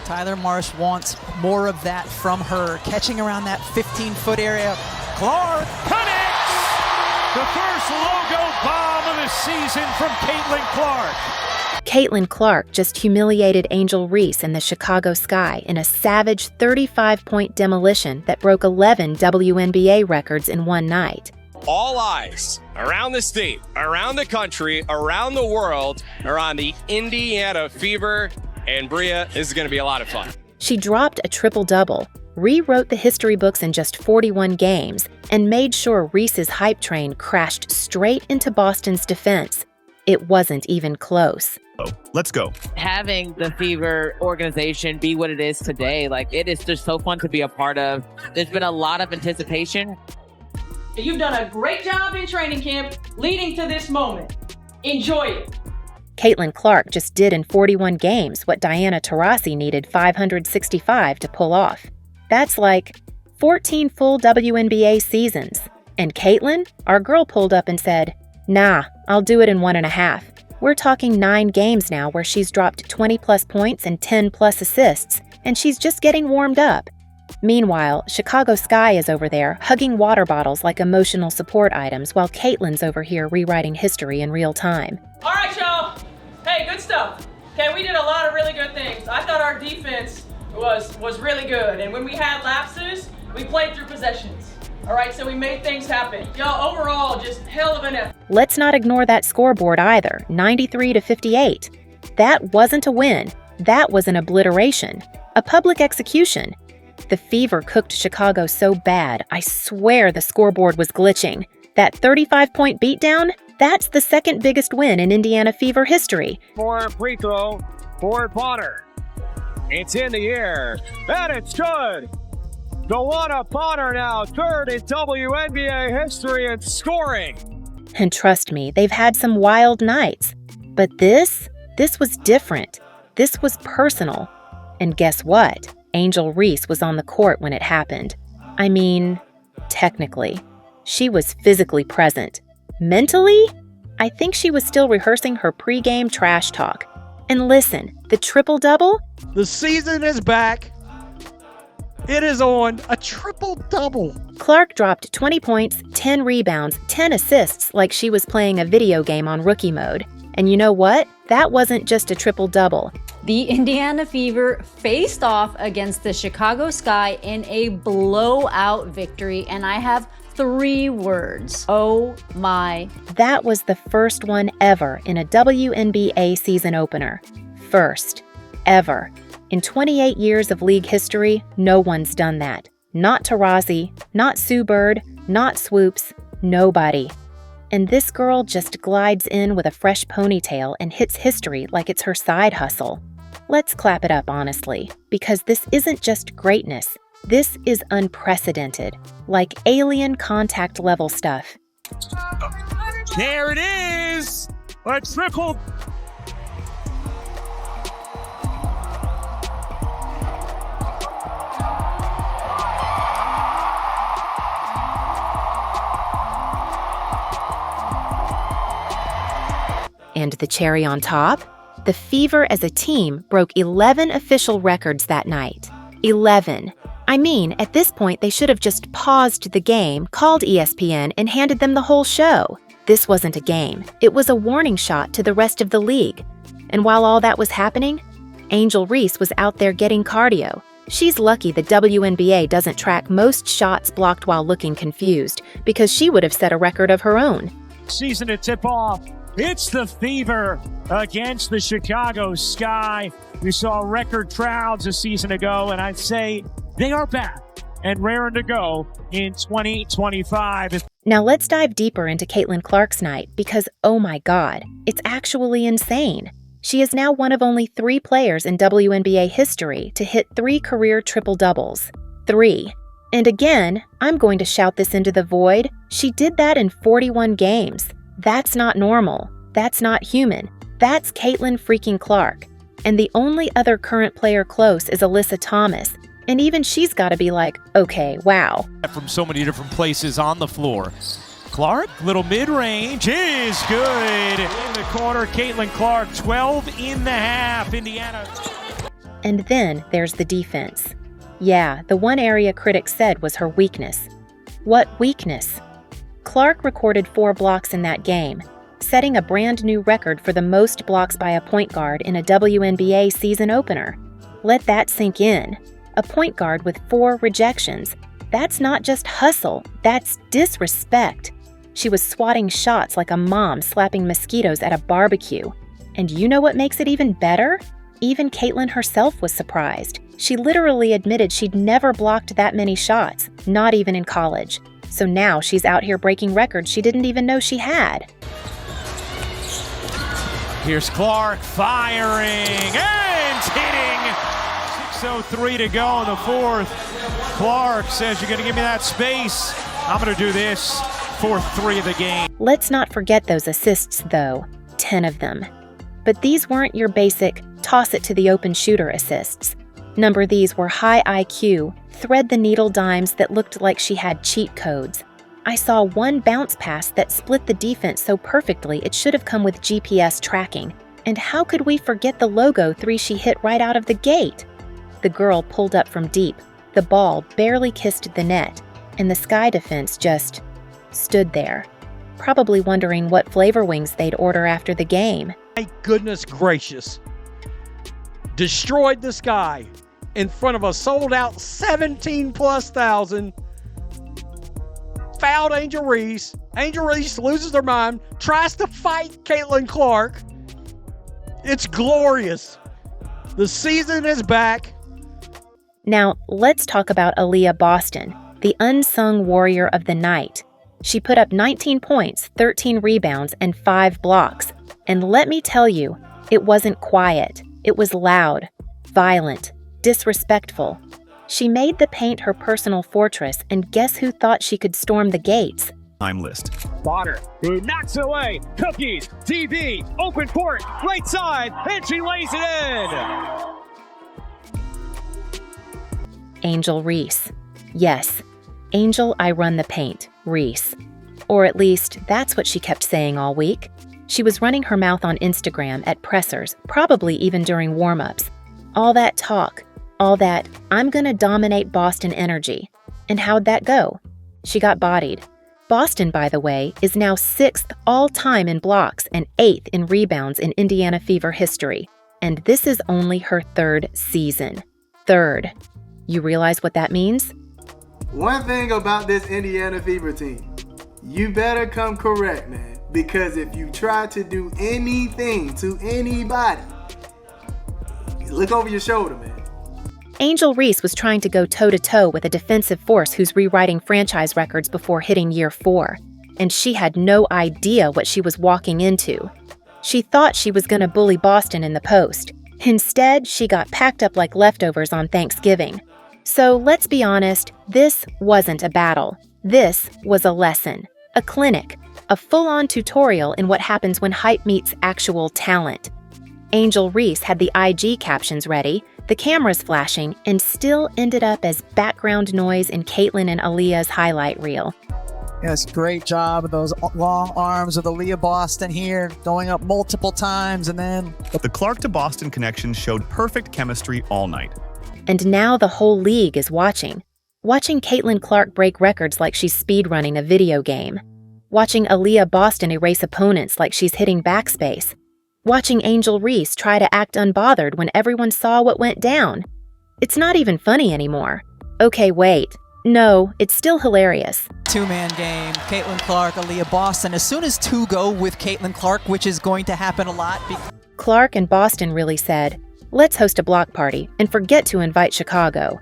Tyler Marsh wants more of that from her, catching around that 15-foot area. Clark connects! The first logo bomb of the season from Caitlin Clark. Caitlin Clark just humiliated Angel Reese in the Chicago Sky in a savage 35-point demolition that broke 11 WNBA records in one night. All eyes around the state, around the country, around the world are on the Indiana Fever. And Bria, this is going to be a lot of fun. She dropped a triple-double, rewrote the history books in just 41 games, and made sure Reese's hype train crashed straight into Boston's defense. It wasn't even close. Let's go. Having the Fever organization be what it is today, it is just so fun to be a part of. There's been a lot of anticipation. You've done a great job in training camp leading to this moment. Enjoy it. Caitlin Clark just did in 41 games what Diana Taurasi needed 565 to pull off. That's like 14 full WNBA seasons. And Caitlin, our girl, pulled up and said, "Nah, I'll do it in 1.5. We're talking 9 games now where she's dropped 20-plus points and 10-plus assists, and she's just getting warmed up." Meanwhile, Chicago Sky is over there hugging water bottles like emotional support items while Caitlin's over here rewriting history in real time. All right, y'all. Hey, good stuff. Okay, we did a lot of really good things. I thought our defense was really good, and when we had lapses, we played through possessions. All right, so we made things happen. Y'all, overall, just hell of an effort. Let's not ignore that scoreboard either, 93-58. That wasn't a win. That was an obliteration, a public execution. The Fever cooked Chicago so bad, I swear the scoreboard was glitching. That 35-point beatdown? That's the second biggest win in Indiana Fever history. For a free throw for Bonner. It's in the air, and it's good. Dewana Bonner now, third in WNBA history in scoring. And trust me, they've had some wild nights. But this was different. This was personal. And guess what? Angel Reese was on the court when it happened. I mean, technically. She was physically present. Mentally, I think she was still rehearsing her pregame trash talk. And listen, the triple-double? The season is back. It is on a triple-double. Clark dropped 20 points, 10 rebounds, 10 assists like she was playing a video game on rookie mode. And you know what? That wasn't just a triple-double. The Indiana Fever faced off against the Chicago Sky in a blowout victory, and I have 3 words. Oh my. That was the first one ever in a WNBA season opener. First. Ever. In 28 years of league history, no one's done that. Not Taurasi, not Sue Bird, not Swoops, nobody. And this girl just glides in with a fresh ponytail and hits history like it's her side hustle. Let's clap it up honestly, because this isn't just greatness. This is unprecedented, like alien contact level stuff. There it is! A triple. And the cherry on top? The Fever as a team broke 11 official records that night. 11. I mean, at this point, they should have just paused the game, called ESPN, and handed them the whole show. This wasn't a game. It was a warning shot to the rest of the league. And while all that was happening, Angel Reese was out there getting cardio. She's lucky the WNBA doesn't track most shots blocked while looking confused, because she would have set a record of her own. Season to tip off. It's the Fever against the Chicago Sky. We saw record crowds a season ago, and I'd say they are back and raring to go in 2025. Now let's dive deeper into Caitlin Clark's night because, oh my God, it's actually insane. She is now one of only 3 players in WNBA history to hit 3 career triple-doubles. 3. And again, I'm going to shout this into the void. She did that in 41 games. That's not normal. That's not human. That's Caitlin freaking Clark. And the only other current player close is Alyssa Thomas. And even she's got to be like, okay, wow. From so many different places on the floor. Clark, little mid-range is good. In the corner, Caitlin Clark, 12 in the half, Indiana. And then there's the defense. Yeah, the one area critics said was her weakness. What weakness? Clark recorded 4 blocks in that game, setting a brand new record for the most blocks by a point guard in a WNBA season opener. Let that sink in. A point guard with 4 rejections. That's not just hustle, that's disrespect. She was swatting shots like a mom slapping mosquitoes at a barbecue. And you know what makes it even better? Even Caitlin herself was surprised. She literally admitted she'd never blocked that many shots, not even in college. So now she's out here breaking records she didn't even know she had. Here's Clark firing and hitting. 6:03 to go in the fourth. Clark says, you're going to give me that space. I'm going to do this. 4th 3 of the game. Let's not forget those assists, though. 10 of them. But these weren't your basic toss it to the open shooter assists. These were high IQ, thread-the-needle dimes that looked like she had cheat codes. I saw one bounce pass that split the defense so perfectly it should have come with GPS tracking. And how could we forget the logo 3 she hit right out of the gate? The girl pulled up from deep. The ball barely kissed the net, and the Sky defense just stood there, probably wondering what flavor wings they'd order after the game. My goodness gracious. Destroyed the Sky in front of a sold-out 17,000+. Fouled Angel Reese. Angel Reese loses her mind, tries to fight Caitlin Clark. It's glorious. The season is back. Now, let's talk about Aaliyah Boston, the unsung warrior of the night. She put up 19 points, 13 rebounds, and 5 blocks. And let me tell you, it wasn't quiet. It was loud, violent, disrespectful. She made the paint her personal fortress, and guess who thought she could storm the gates? Time list. Potter, who knocks it away. Cookies, TV, open court, right side, and she lays it in. Angel Reese. Yes, Angel, I run the paint, Reese. Or at least, that's what she kept saying all week. She was running her mouth on Instagram at pressers, probably even during warm-ups. All that talk, all that, I'm gonna dominate Boston energy. And how'd that go? She got bodied. Boston, by the way, is now 6th all-time in blocks and 8th in rebounds in Indiana Fever history. And this is only her 3rd season. 3rd. You realize what that means? One thing about this Indiana Fever team, you better come correct, man. Because if you try to do anything to anybody, look over your shoulder, man. Angel Reese was trying to go toe-to-toe with a defensive force who's rewriting franchise records before hitting year 4. And she had no idea what she was walking into. She thought she was going to bully Boston in the post. Instead, she got packed up like leftovers on Thanksgiving. So let's be honest, this wasn't a battle. This was a lesson, a clinic, a full-on tutorial in what happens when hype meets actual talent. Angel Reese had the IG captions ready, the cameras flashing, and still ended up as background noise in Caitlin and Aaliyah's highlight reel. Yes, great job of those long arms of Aaliyah Boston here, going up multiple times, and then... The Clark to Boston connection showed perfect chemistry all night. And now the whole league is watching. Watching Caitlin Clark break records like she's speedrunning a video game. Watching Aaliyah Boston erase opponents like she's hitting backspace. Watching Angel Reese try to act unbothered when everyone saw what went down. It's not even funny anymore. Okay, wait. No, it's still hilarious. 2-man game, Caitlin Clark, Aaliyah Boston. As soon as 2 go with Caitlin Clark, which is going to happen a lot. Clark and Boston really said, let's host a block party and forget to invite Chicago.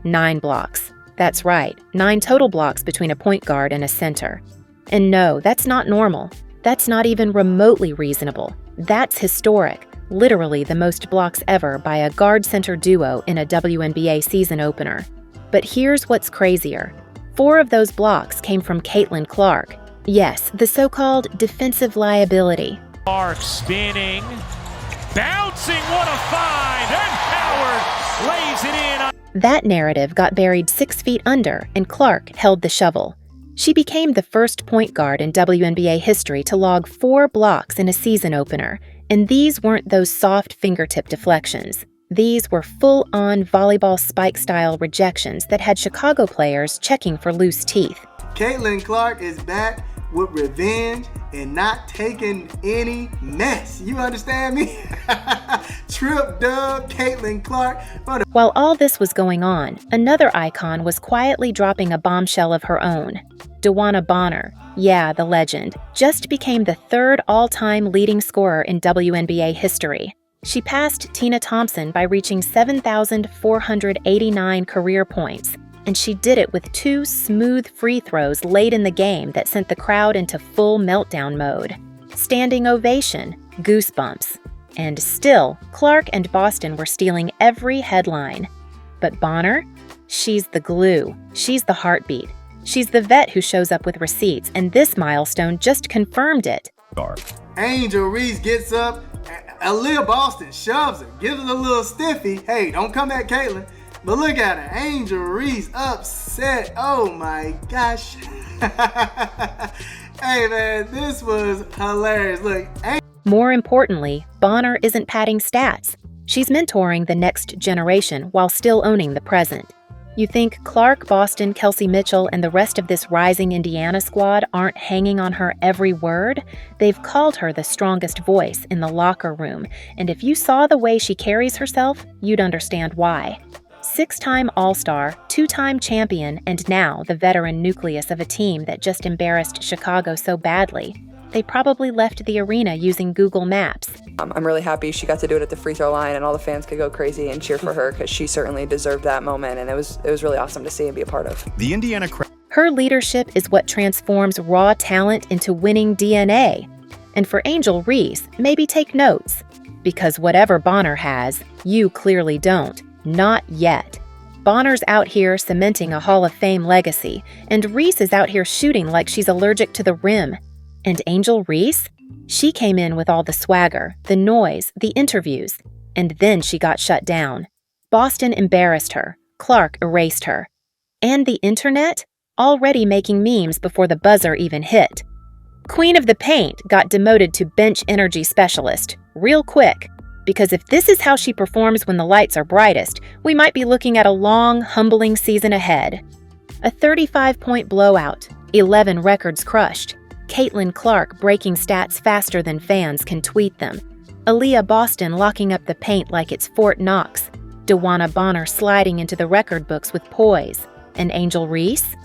9 blocks. That's right, 9 total blocks between a point guard and a center. And no, that's not normal. That's not even remotely reasonable. That's historic. Literally the most blocks ever by a guard-center duo in a WNBA season opener. But here's what's crazier. 4 of those blocks came from Caitlin Clark. Yes, the so-called defensive liability. Clark spinning, bouncing, what a find, and Howard lays it in. That narrative got buried 6 feet under, and Clark held the shovel. She became the first point guard in WNBA history to log 4 blocks in a season opener, and these weren't those soft fingertip deflections. These were full-on volleyball spike-style rejections that had Chicago players checking for loose teeth. Caitlin Clark is back with revenge and not taking any mess. You understand me? Trip dub Caitlin Clark. While all this was going on, another icon was quietly dropping a bombshell of her own. DeWanna Bonner, yeah, the legend, just became the third all-time leading scorer in WNBA history. She passed Tina Thompson by reaching 7,489 career points, and she did it with 2 smooth free throws late in the game that sent the crowd into full meltdown mode. Standing ovation, goosebumps. And still, Clark and Boston were stealing every headline. But Bonner? She's the glue. She's the heartbeat. She's the vet who shows up with receipts, and this milestone just confirmed it. Angel Reese gets up. Aaliyah Boston shoves her, gives her a little stiffy. Hey, don't come at Caitlin. But look at her. Angel Reese upset. Oh my gosh. Hey man, this was hilarious. Look. More importantly, Bonner isn't padding stats. She's mentoring the next generation while still owning the present. You think Clark, Boston, Kelsey Mitchell, and the rest of this rising Indiana squad aren't hanging on her every word? They've called her the strongest voice in the locker room, and if you saw the way she carries herself, you'd understand why. 6-time All-Star, 2-time champion, and now the veteran nucleus of a team that just embarrassed Chicago so badly. They probably left the arena using Google Maps. I'm really happy she got to do it at the free throw line and all the fans could go crazy and cheer for her because she certainly deserved that moment, and it was really awesome to see and be a part of. The Indiana Her leadership is what transforms raw talent into winning DNA. And for Angel Reese, maybe take notes. Because whatever Bonner has, you clearly don't. Not yet. Bonner's out here cementing a Hall of Fame legacy, and Reese is out here shooting like she's allergic to the rim. And Angel Reese? She came in with all the swagger, the noise, the interviews, and then she got shut down. Boston embarrassed her. Clark erased her. And the internet? Already making memes before the buzzer even hit. Queen of the Paint got demoted to bench energy specialist, real quick. Because if this is how she performs when the lights are brightest, we might be looking at a long, humbling season ahead. A 35-point blowout, 11 records crushed. Caitlin Clark breaking stats faster than fans can tweet them. Aaliyah Boston locking up the paint like it's Fort Knox. DeWanna Bonner sliding into the record books with poise. And Angel Reese?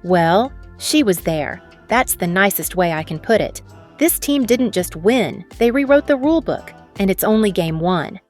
Well, she was there. That's the nicest way I can put it. This team didn't just win, they rewrote the rulebook, and it's only game 1.